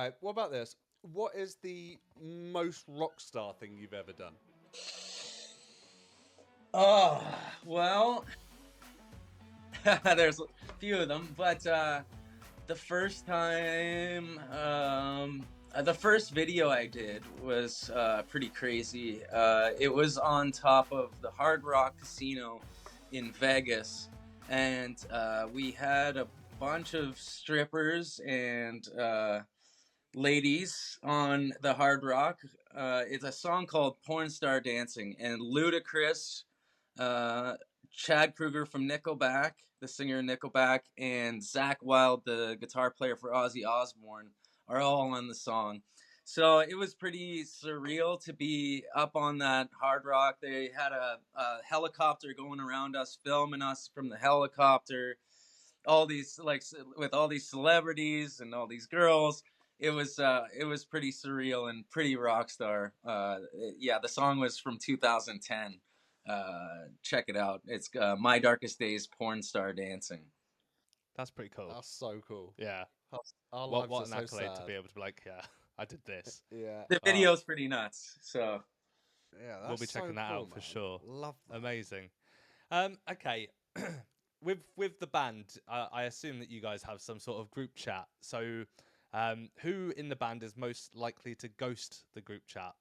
right. What about this? What is the most Rockstar thing you've ever done? Oh, well, there's a few of them, but the first time, the first video I did was pretty crazy. It was on top of the Hard Rock Casino in Vegas, and we had a bunch of strippers and ladies on the Hard Rock. It's a song called Porn Star Dancing, and Ludacris, uh, Chad Kroeger from Nickelback, the singer of Nickelback, and Zakk Wylde, the guitar player for Ozzy Osbourne, are all on the song. So it was pretty surreal to be up on that Hard Rock. They had a helicopter going around us, filming us from the helicopter. All these with all these celebrities and all these girls. It was pretty surreal and pretty rock star. Yeah, the song was from 2010. Check it out. It's My Darkest Days, Porn Star Dancing. That's pretty cool. That's so cool. Yeah. Our What lives an are so accolade sad. to be able to be like, yeah, I did this. Yeah. The video's pretty nuts. So Yeah, that's We'll be checking so that cool, out for man. sure. Love that. Amazing. Okay. with the band, I assume that you guys have some sort of group chat. So, who in the band is most likely to ghost the group chat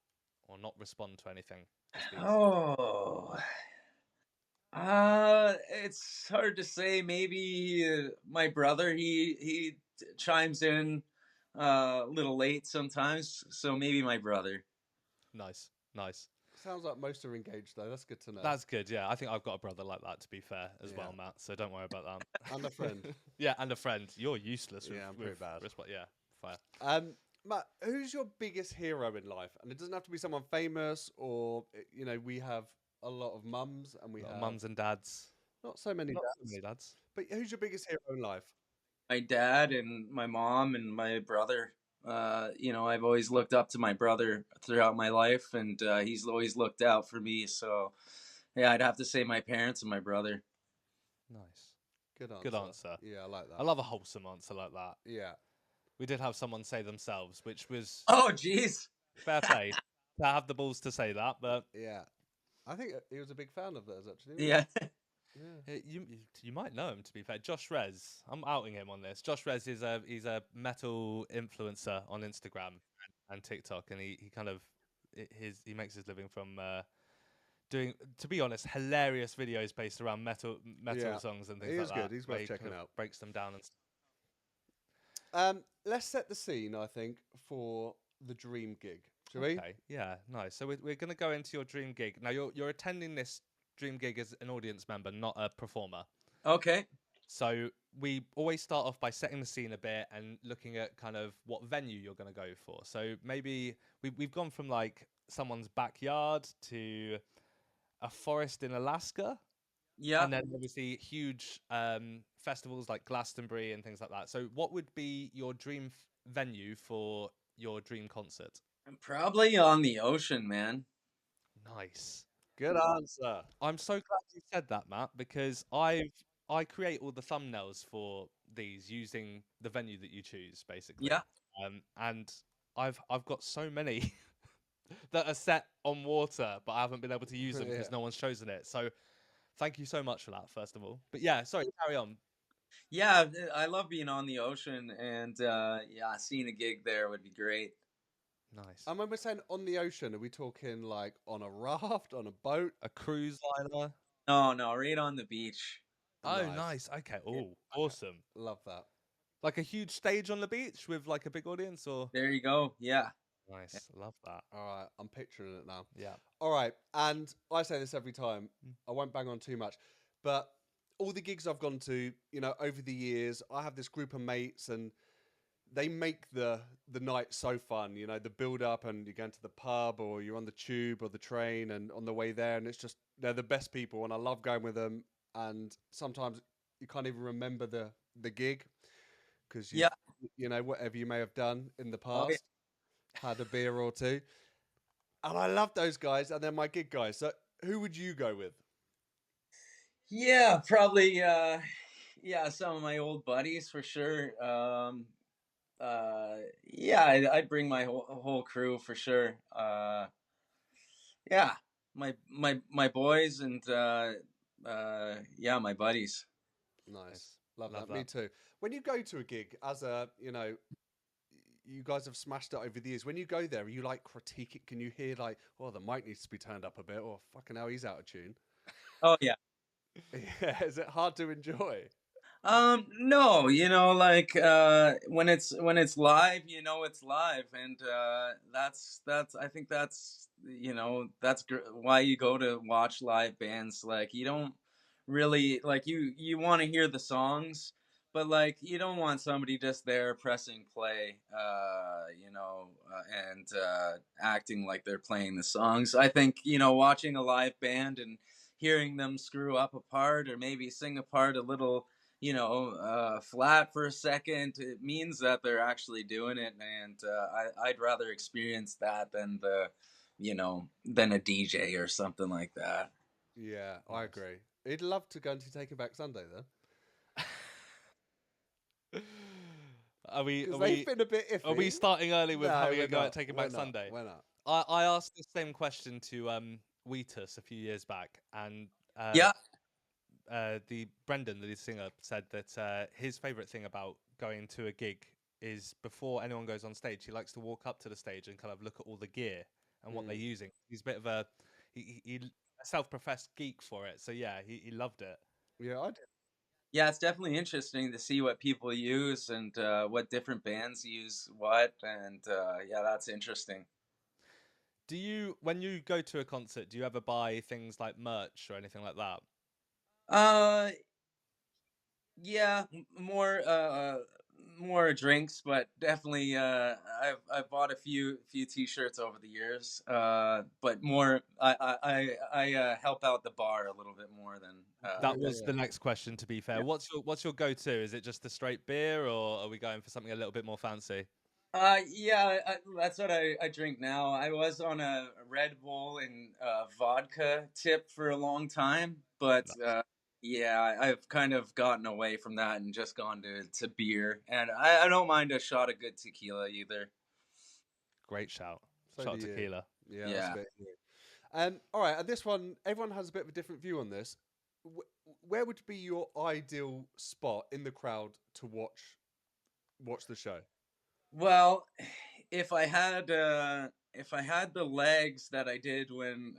or not respond to anything? oh, it's hard to say. Maybe my brother. He chimes in a little late sometimes. So maybe my brother. Nice. Sounds like most are engaged though. That's good to know. That's good. Yeah, I think I've got a brother like that. To be fair, as well, Yeah. Matt. So don't worry about that. And a friend. Yeah, and a friend. You're useless. Yeah, I'm pretty bad. Yeah, fair. Matt, who's your biggest hero in life? And it doesn't have to be someone famous, or we have a lot of mums, and we have Mums and dads. not so many Not dads. so many dads. But who's your biggest hero in life? My dad and my mom and my brother. I've always looked up to my brother throughout my life, and he's always looked out for me. So, yeah, I'd have to say my parents and my brother. Nice. Good answer. Good answer. Yeah, I like that. I love a wholesome answer like that. Yeah. We did have someone say themselves, which was Oh, jeez. fair play to have the balls to say that. But Yeah. I think he was a big fan of theirs, actually. Yeah. Yeah. you might know him. To be fair, Josh Rez. I'm outing him on this. Josh Rez is he's a metal influencer on Instagram and TikTok, and he kind of he makes his living from doing, to be honest, hilarious videos based around metal Yeah. songs and things He like is that. good. He's where worth he checking kind of out. Breaks them down and stuff. Let's set the scene, I think, for the dream gig. Shall we? Okay, yeah, nice. So we're going to go into your dream gig. Now you're attending this dream gig as an audience member, not a performer. Okay. So we always start off by setting the scene a bit and looking at kind of what venue you're going to go for. So maybe we've gone from like someone's backyard to a forest in Alaska. Yeah. And then obviously huge festivals like Glastonbury and things like that. So what would be your dream venue for your dream concert? I'm probably on the ocean, man. Nice. Good answer. I'm so glad you said that, Matt, because I create all the thumbnails for these using the venue that you choose, basically. Yeah. And I've got so many that are set on water, but I haven't been able to use them because no one's chosen it. So thank you so much for that, first of all. But yeah, sorry, carry on. Yeah, I love being on the ocean, and seeing a gig there would be great. Nice. And when we're saying on the ocean, are we talking like on a raft, on a boat? A cruise liner? No, right on the beach. Oh, nice. Okay. Oh, awesome. Love that. Like a huge stage on the beach with like a big audience, or? There you go. Yeah. Nice. Love that. All right, I'm picturing it now. Yeah. All right, and I say this every time. I won't bang on too much, but all the gigs I've gone to, over the years, I have this group of mates, and they make the night so fun. The build up, and you're going to the pub, or you're on the tube or the train, and on the way there, and it's just they're the best people, and I love going with them. And sometimes you can't even remember the gig because whatever you may have done in the past, had a beer or two, and I love those guys, and they're my gig guys. So who would you go with? Yeah, probably. Some of my old buddies for sure. Yeah, I'd bring my whole crew for sure. Yeah, my boys and yeah, my buddies. Nice. Love Love that. Me that. too. When you go to a gig as a, you guys have smashed it over the years. When you go there, you like critique it. Can you hear like, oh, the mic needs to be turned up a bit, or fucking hell, he's out of tune? Oh yeah. Yeah, is it hard to enjoy? No, like when it's live, it's live, and that's I think that's why you go to watch live bands. Like you don't really like you want to hear the songs, but like you don't want somebody just there pressing play, and acting like they're playing the songs. I think watching a live band and hearing them screw up a part or maybe sing a part a little flat for a second, it means that they're actually doing it, and I'd rather experience that than than a DJ or something like that. Yeah, I agree. He'd love to go and take it back Sunday then. Are we? Because Are they've we? been a bit iffy. Are we starting early with No, having we're a go not. at Take It We're Back not. Sunday? We're not. I asked the same question to Wheatus a few years back, and Yeah. the Brendan, the lead singer, said that his favorite thing about going to a gig is before anyone goes on stage, he likes to walk up to the stage and kind of look at all the gear and what they're using. He's a bit of a a self-professed geek for it, so yeah, he loved it. Yeah, I do. Yeah, it's definitely interesting to see what people use and what different bands use what, and yeah, that's interesting. Do you, when you go to a concert, do you ever buy things like merch or anything like that? Yeah, more drinks, but definitely I've bought a few t-shirts over the years. But more I help out the bar a little bit more than That was the next question, to be fair. Yeah. What's your go-to? Is it just the straight beer, or are we going for something a little bit more fancy? Yeah, that's what I drink now. I was on a Red Bull and vodka tip for a long time, but yeah, I've kind of gotten away from that and just gone to beer. And I don't mind a shot of good tequila either. Great shout. So Shot of do you. tequila. Yeah, Yeah. that's a bit weird. All right, and this one, everyone has a bit of a different view on this. Where would be your ideal spot in the crowd to watch the show? Well, if I had the legs that I did when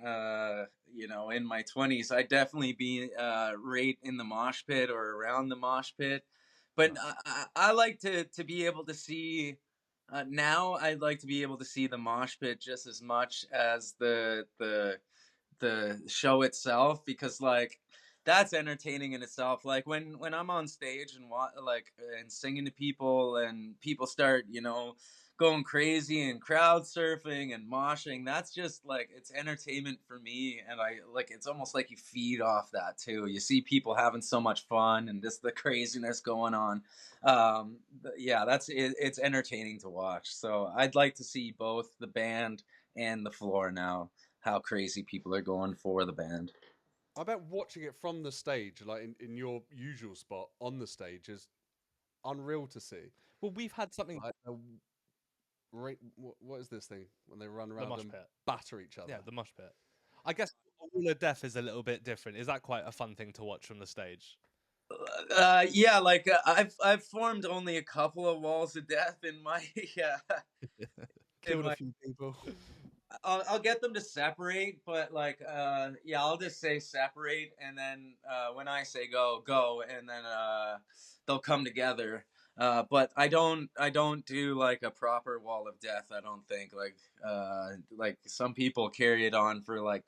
in my 20s, I'd definitely be right in the mosh pit or around the mosh pit. But I like to be able to see now. I'd like to be able to see the mosh pit just as much as the show itself, because like that's entertaining in itself. Like when I'm on stage and and singing to people and people start going crazy and crowd surfing and moshing, that's just like it's entertainment for me, and I like it's almost like you feed off that too. You see people having so much fun and just the craziness going on. Yeah, it's entertaining to watch. So I'd like to see both the band and the floor now, how crazy people are going for the band. I bet watching it from the stage, like in your usual spot on the stage, is unreal to see. Well, we've had something. Like, what is this thing when they run The around mosh and pit. batter each other? Yeah, the mosh pit. I guess Wall of Death is a little bit different. Is that quite a fun thing to watch from the stage? Yeah, like I've formed only a couple of walls of death in my Killed a few people. I'll get them to separate, but like yeah, I'll just say separate, and then when I say go, and then they'll come together. But I don't do like a proper wall of death. I don't think like some people carry it on for like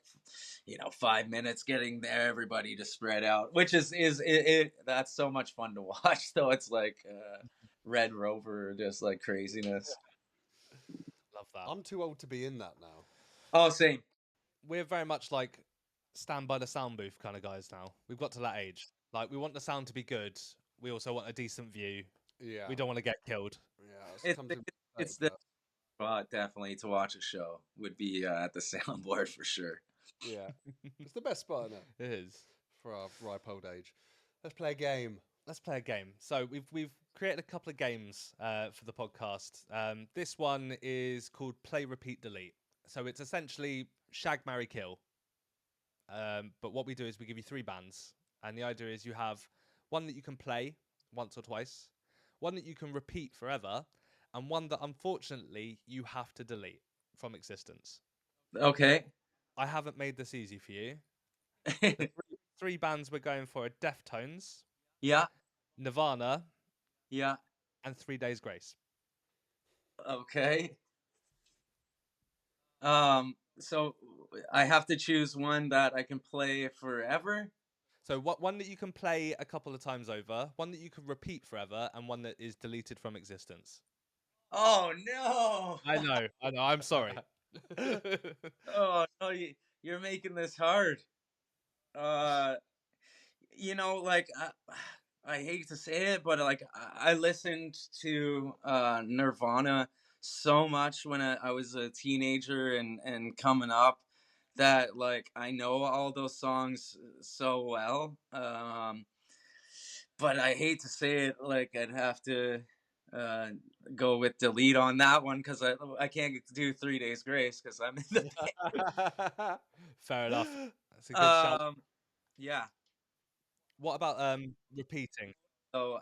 5 minutes getting there, everybody to spread out, which is that's so much fun to watch. Though it's like Red Rover, just like craziness. Love that. I'm too old to be in that now. Oh, same. We're very much like stand by the sound booth kind of guys now. We've got to that age. Like we want the sound to be good. We also want a decent view. Yeah. We don't want to get killed. Yeah. It's the spot definitely to watch a show would be at the soundboard for sure. Yeah. It's the best spot, isn't it? It is. For our ripe old age. Let's play a game. let's play a game. So we've created a couple of games for the podcast. This one is called Play, Repeat, Delete. So it's essentially Shag, Marry, Kill. But what we do is we give you 3 bands, and the idea is you have one that you can play once or twice, one that you can repeat forever, and one that unfortunately you have to delete from existence. Okay. I haven't made this easy for you. The 3 bands we're going for are Deftones, Yeah. Nirvana, Yeah. and 3 Days Grace. Okay. So I have to choose one that I can play forever. So one that you can play a couple of times over, one that you can repeat forever, and one that is deleted from existence. Oh no! I know. I'm sorry. Oh no, you're making this hard. Like I hate to say it, but like I listened to Nirvana so much when I was a teenager and coming up that like I know all those songs so well. But I hate to say it, like I'd have to go with delete on that one because I can't do 3 Days Grace because I'm in the Fair enough. That's a good shout. Yeah. What about repeating? So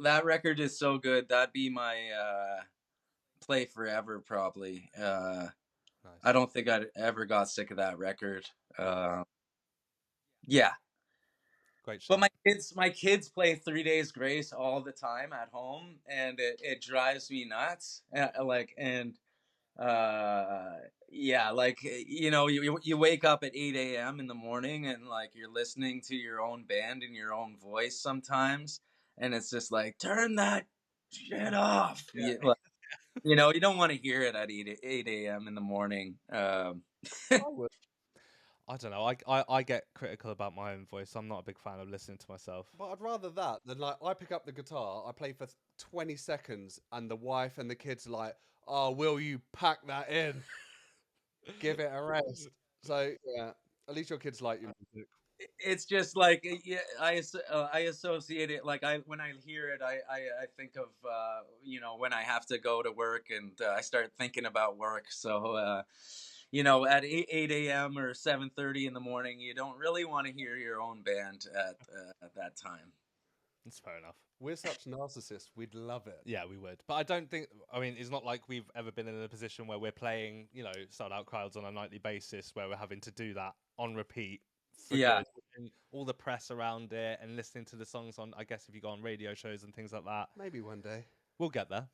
that record is so good. That'd be my play forever probably. Nice. I don't think I'd ever got sick of that record. Yeah. Great shout. But my kids play 3 Days Grace all the time at home, and it drives me nuts. Yeah, like you wake up at 8 a.m. in the morning and like you're listening to your own band in your own voice sometimes, and it's just like turn that shit off. Yeah. You don't want to hear it at 8 a.m. in the morning. I don't know. I get critical about my own voice. I'm not a big fan of listening to myself. But I'd rather that than like I pick up the guitar, I play for 20 seconds, and the wife and the kids are like, "Oh, will you pack that in? Give it a rest." So yeah, at least your kids like your music. It's just like I associate it like when I hear it I think of when I have to go to work and I start thinking about work. So at 8 a.m. or 7:30 in the morning, you don't really want to hear your own band at that time. That's fair enough. We're such narcissists. We'd love it. Yeah, we would. But I don't think, it's not like we've ever been in a position where we're playing, sold out crowds on a nightly basis where we're having to do that on repeat. Yeah. And all the press around it and listening to the songs on, I guess if you go on radio shows and things like that. Maybe one day. We'll get there.